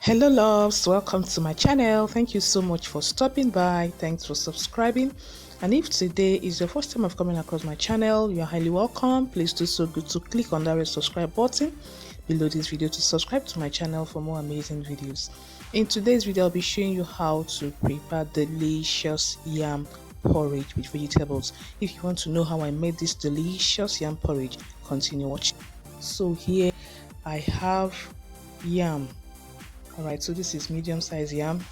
Hello loves, welcome to my channel. Thank you so much for stopping by. Thanks for subscribing. And if today is your first time of coming across my channel, you're highly welcome. Please do so good to click on that red subscribe button below this video to subscribe to my channel for more amazing videos. In today's video, I'll be showing you how to prepare delicious yam porridge with vegetables. If you want to know how I made this delicious yam porridge, continue watching. So here I have yam. Alright, so this is medium size yam.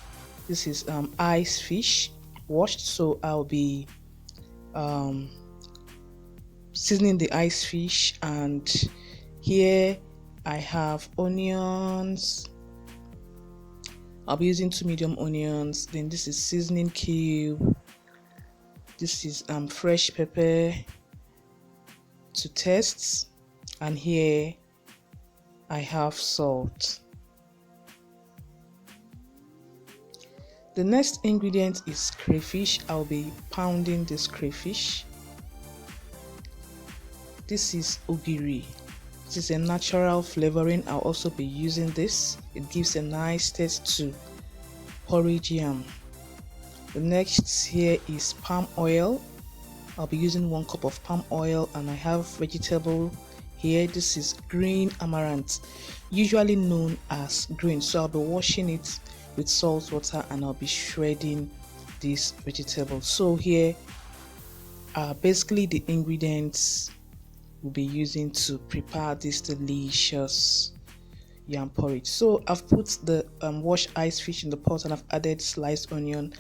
This is ice fish washed, so I'll be um, seasoning the ice fish. And here I have onions. I'll be using 2 medium onions. Then this is seasoning cube. This is fresh pepper to taste, and here I have salt. The next ingredient is crayfish. I'll be pounding this crayfish. This is ogiri. This is a natural flavoring. I'll also be using this. It gives a nice taste to porridge yam. The next here is palm oil. I'll be using 1 cup of palm oil, and I have vegetable here. This is green amaranth, usually known as green. So I'll be washing it with salt water, and I'll be shredding this vegetable. So here are basically the ingredients we'll be using to prepare this delicious yam porridge. So I've put the washed ice fish in the pot, and I've added sliced onion,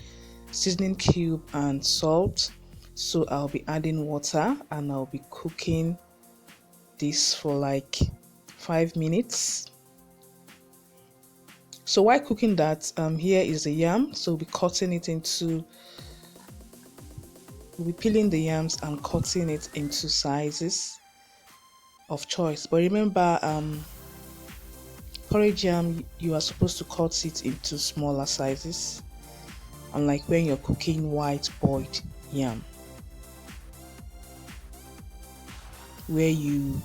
seasoning cube, and salt. So I'll be adding water, and I'll be cooking this for like 5 minutes. So while cooking that, here is the yam. So we'll be cutting it into, we'll be peeling the yams and cutting it into sizes of choice. But remember, porridge yam, you are supposed to cut it into smaller sizes, unlike when you're cooking white boiled yam, where you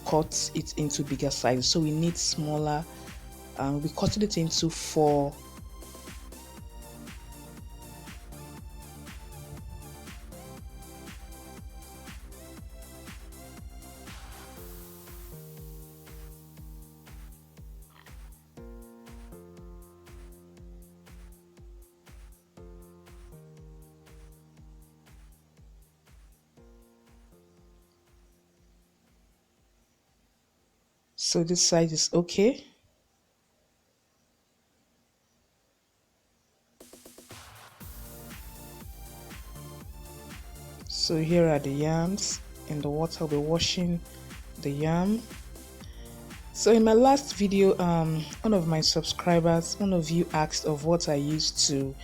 cut it into bigger sizes. So we need smaller. We cut it into 4. So this size is okay. So here are the yams in the water. I'll be washing the yam. So in my last video, one of my subscribers, one of you asked of what I used to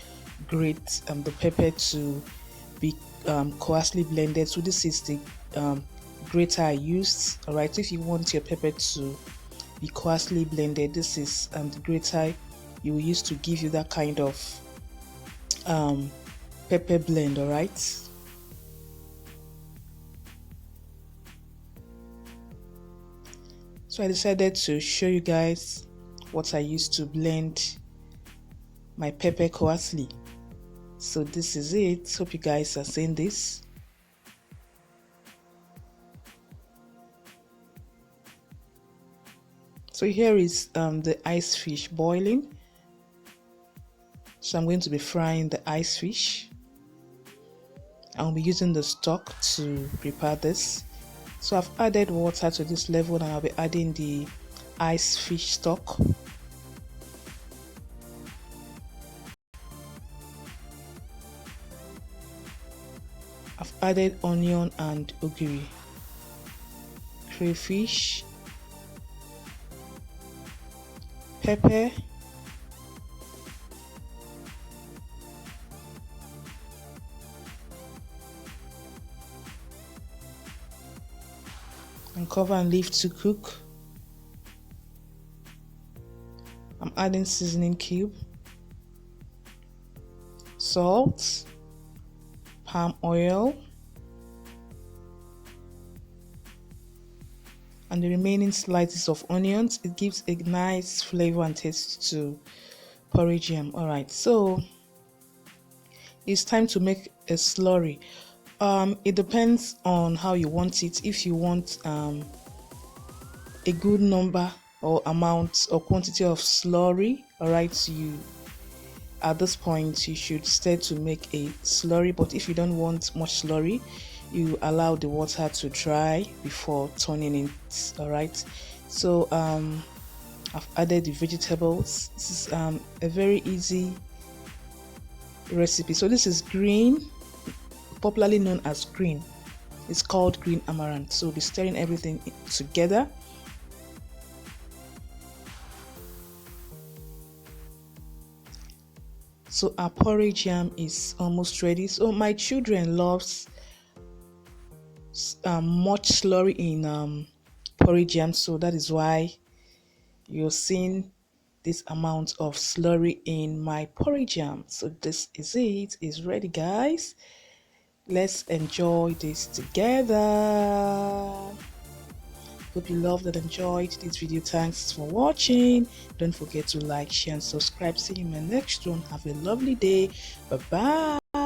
grate the pepper to be coarsely blended. So this is the grater I used. All right, if you want your pepper to be coarsely blended, this is the grater you will use to give you that kind of pepper blend. All right. So I decided to show you guys what I used to blend my pepper coarsely. So this is it. Hope you guys are seeing this. So here is the ice fish boiling. So I'm going to be frying the ice fish. I'll be using the stock to prepare this. So I've added water to this level, and I'll be adding the ice fish stock. I've added onion and ogiri, crayfish, pepper, and cover and leave to cook. I'm adding seasoning cube, salt, palm oil, and the remaining slices of onions. It gives a nice flavor and taste to porridge yam. All right, so it's time to make a slurry. It depends on how you want it. If you want a good number or amount or quantity of slurry, all right, you at this point you should start to make a slurry. But if you don't want much slurry, you allow the water to dry before turning it. All right, so I've added the vegetables. This is a very easy recipe. So this is green, popularly known as green. It's called green amaranth. So we'll be stirring everything together. So our porridge yam is almost ready. So my children loves much slurry in porridge yam, so that is why you're seeing this amount of slurry in my porridge yam. So this is it. It's ready, guys. Let's enjoy this together. Hope you loved and enjoyed this video. Thanks for watching. Don't forget to like, share, and subscribe. See you in my next one. Have a lovely day. Bye bye.